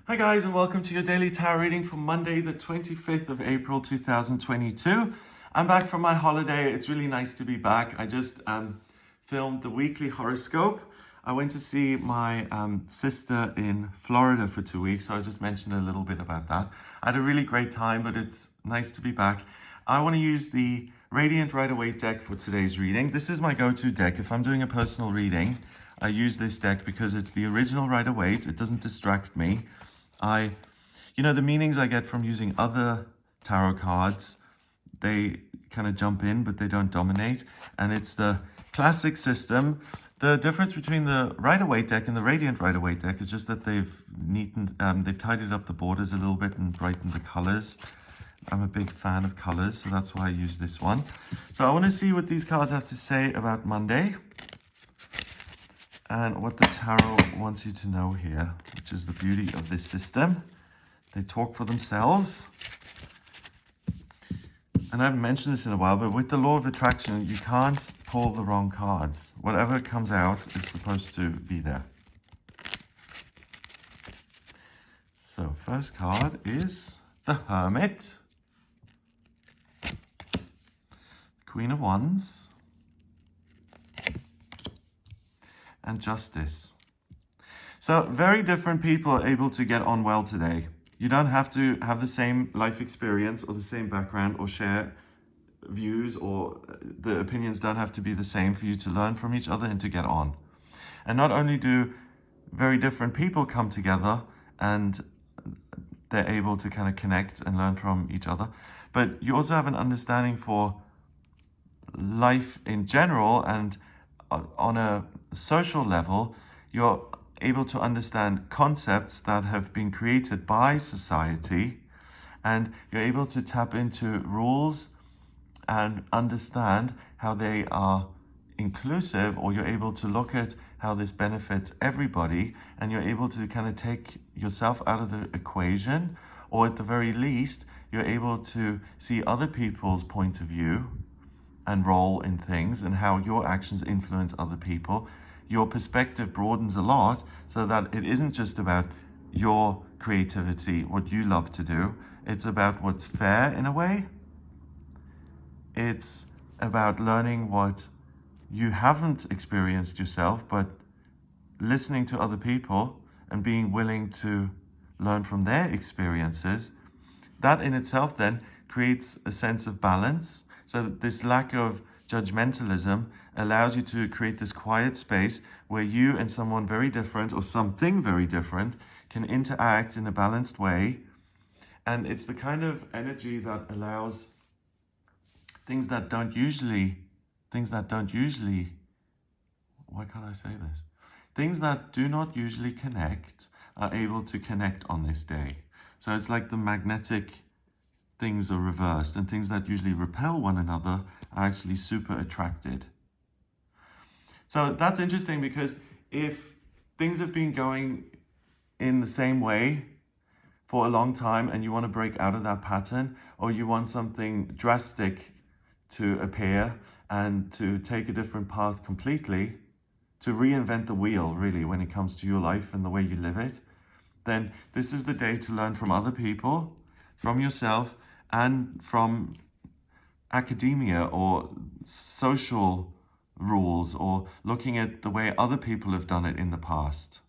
Hi guys, and welcome to your daily tarot reading for Monday the 25th of April 2022. I'm back from my holiday. It's really nice to be back. I just filmed the weekly horoscope. I went to see my sister in Florida for 2 weeks, so I just mentioned a little bit about that. I had a really great time, but it's nice to be back. I want to use the Radiant Rider-Waite deck for today's reading. This is my go-to deck. If I'm doing a personal reading, I use this deck because it's the original Rider-Waite. It doesn't distract me. The meanings I get from using other tarot cards, they kind of jump in, but they don't dominate. And it's the classic system. The difference between the Rider-Waite deck and the Radiant Rider-Waite deck is just that they've tidied up the borders a little bit and brightened the colors. I'm a big fan of colors, so that's why I use this one. So I want to see what these cards have to say about Monday and what the tarot wants you to know here, which is the beauty of this system. They talk for themselves. And I haven't mentioned this in a while, but with the law of attraction, you can't pull the wrong cards. Whatever comes out is supposed to be there. So first card is the Hermit, Queen of Wands, and Justice. So very different people are able to get on well today. You don't have to have the same life experience or the same background or share views, or the opinions don't have to be the same for you to learn from each other and to get on. And not only do very different people come together and they're able to kind of connect and learn from each other, but you also have an understanding for life in general, and on a social level, you're able to understand concepts that have been created by society, and you're able to tap into rules and understand how they are inclusive, or you're able to look at how this benefits everybody, and you're able to kind of take yourself out of the equation, or at the very least, you're able to see other people's point of view and role in things and how your actions influence other people. Your perspective broadens a lot, so that it isn't just about your creativity, what you love to do. It's about what's fair in a way. It's about learning what you haven't experienced yourself, but listening to other people and being willing to learn from their experiences. That in itself then creates a sense of balance. So this lack of judgmentalism allows you to create this quiet space where you and someone very different, or something very different, can interact in a balanced way. And it's the kind of energy that allows things that don't usually, why can't I say this? Things that do not usually connect are able to connect on this day. So it's like the magnetic things are reversed, and things that usually repel one another are actually super attracted. So that's interesting, because if things have been going in the same way for a long time and you want to break out of that pattern, or you want something drastic to appear and to take a different path completely, to reinvent the wheel really when it comes to your life and the way you live it, then this is the day to learn from other people, from yourself, and from academia or social rules, or looking at the way other people have done it in the past.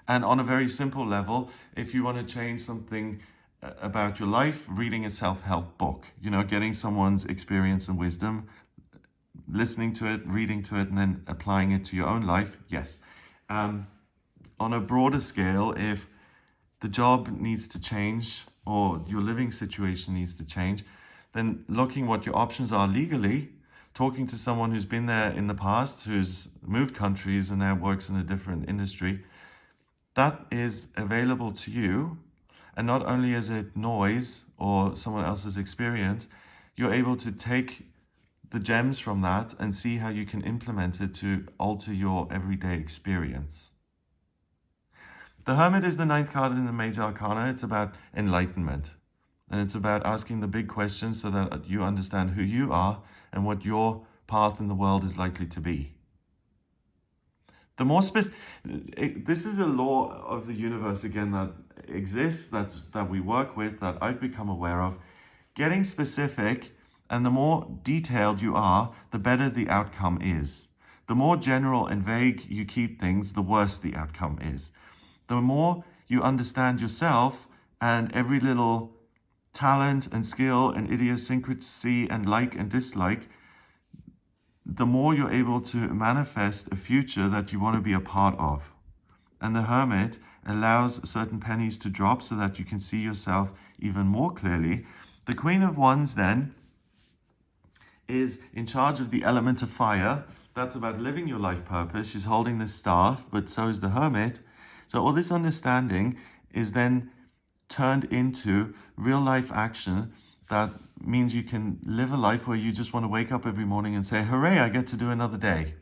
And on a very simple level, if you want to change something about your life, reading a self-help book, getting someone's experience and wisdom, listening to it, reading to it, and then applying it to your own life, yes. On a broader scale, if the job needs to change, or your living situation needs to change, then looking what your options are legally, talking to someone who's been there in the past, who's moved countries and now works in a different industry, that is available to you. And not only is it noise or someone else's experience, you're able to take the gems from that and see how you can implement it to alter your everyday experience. The Hermit is the 9th card in the Major Arcana. It's about enlightenment. And it's about asking the big questions so that you understand who you are and what your path in the world is likely to be. The more this is a law of the universe again that exists, that we work with, that I've become aware of. Getting specific, and the more detailed you are, the better the outcome is. The more general and vague you keep things, the worse the outcome is. The more you understand yourself and every little talent and skill and idiosyncrasy and like and dislike, the more you're able to manifest a future that you want to be a part of. And the Hermit allows certain pennies to drop so that you can see yourself even more clearly. The Queen of Wands then is in charge of the element of fire. That's about living your life purpose. She's holding this staff, but so is the Hermit. So all this understanding is then turned into real life action that means you can live a life where you just want to wake up every morning and say, hooray, I get to do another day.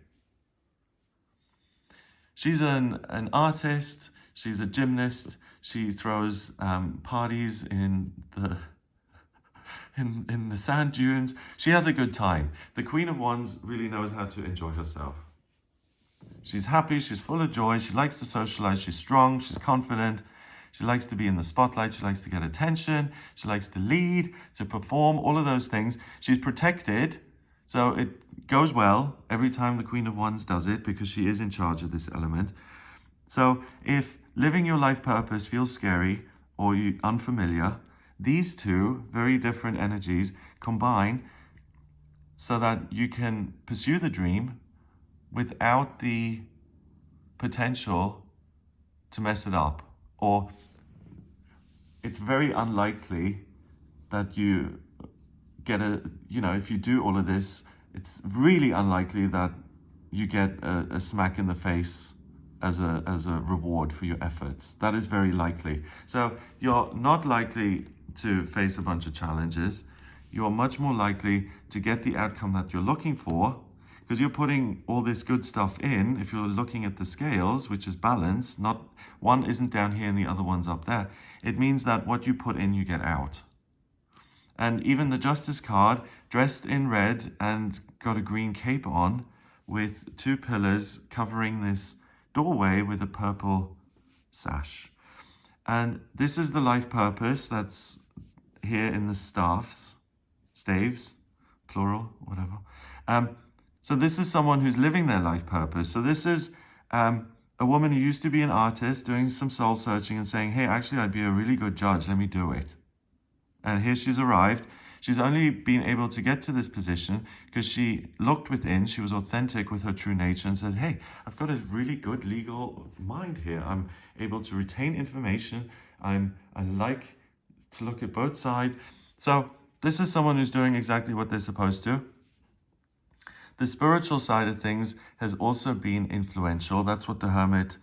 She's an artist, she's a gymnast, she throws parties in the sand dunes. She has a good time. The Queen of Wands really knows how to enjoy herself. She's happy, she's full of joy, she likes to socialize, she's strong, she's confident. She likes to be in the spotlight. She likes to get attention. She likes to lead, to perform, all of those things. She's protected, so it goes well every time the Queen of Wands does it because she is in charge of this element. So if living your life purpose feels scary or unfamiliar, these two very different energies combine so that you can pursue the dream without the potential to mess it up. Or it's very unlikely that you get if you do all of this, it's really unlikely that you get a smack in the face as a reward for your efforts. That is very likely. So you're not likely to face a bunch of challenges. You're much more likely to get the outcome that you're looking for because you're putting all this good stuff in. If you're looking at the scales, which is balance, not one isn't down here and the other one's up there. It means that what you put in, you get out. And even the Justice card, dressed in red and got a green cape on with two pillars covering this doorway with a purple sash. And this is the life purpose that's here in the staves, plural, whatever. So this is someone who's living their life purpose. So this is a woman who used to be an artist doing some soul searching and saying, hey, actually, I'd be a really good judge. Let me do it. And here she's arrived. She's only been able to get to this position because she looked within. She was authentic with her true nature and said, hey, I've got a really good legal mind here. I'm able to retain information. I like to look at both sides. So this is someone who's doing exactly what they're supposed to. The spiritual side of things has also been influential. That's what the Hermit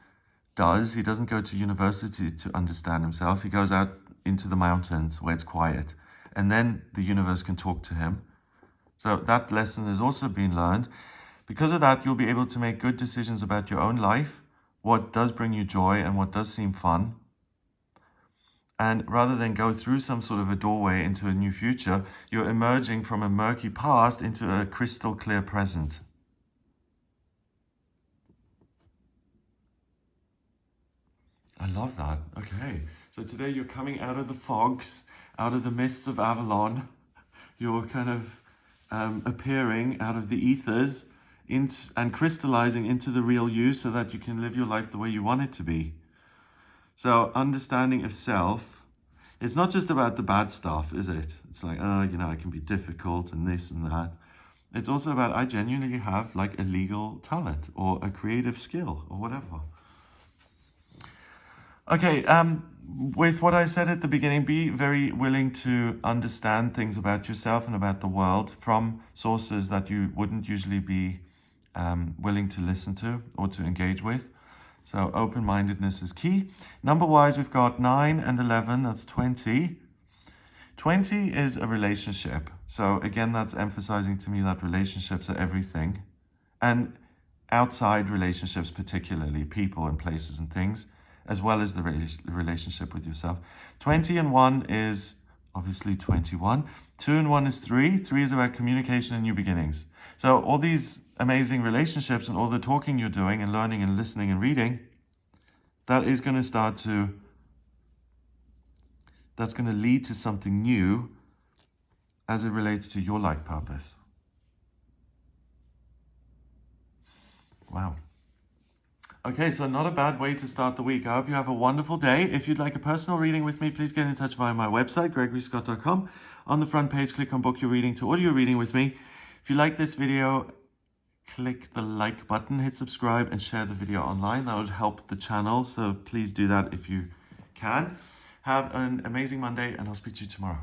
does. He doesn't go to university to understand himself. He goes out into the mountains where it's quiet. And then the universe can talk to him. So that lesson has also been learned. Because of that, you'll be able to make good decisions about your own life, what does bring you joy and what does seem fun. And rather than go through some sort of a doorway into a new future, you're emerging from a murky past into a crystal clear present. I love that. Okay. So today you're coming out of the fogs, out of the mists of Avalon. You're kind of appearing out of the ethers and crystallizing into the real you so that you can live your life the way you want it to be. So understanding of self, it's not just about the bad stuff, is it? It's like, I can be difficult and this and that. It's also about, I genuinely have like a legal talent or a creative skill or whatever. Okay, with what I said at the beginning, be very willing to understand things about yourself and about the world from sources that you wouldn't usually be willing to listen to or to engage with. So open-mindedness is key. Number-wise, we've got 9 and 11, that's 20. 20 is a relationship. So again, that's emphasizing to me that relationships are everything. And outside relationships particularly, people and places and things, as well as the relationship with yourself. 20 and 1 is obviously 21. 2 and 1 is 3. 3 is about communication and new beginnings. So all these amazing relationships and all the talking you're doing and learning and listening and reading, that is going to that's going to lead to something new as it relates to your life purpose. Wow. Okay, so not a bad way to start the week. I hope you have a wonderful day. If you'd like a personal reading with me, please get in touch via my website, gregoryscott.com. On the front page, click on Book Your Reading to order your reading with me. If you like this video, click the like button, hit subscribe, and share the video online. That would help the channel, so please do that if you can. Have an amazing Monday, and I'll speak to you tomorrow.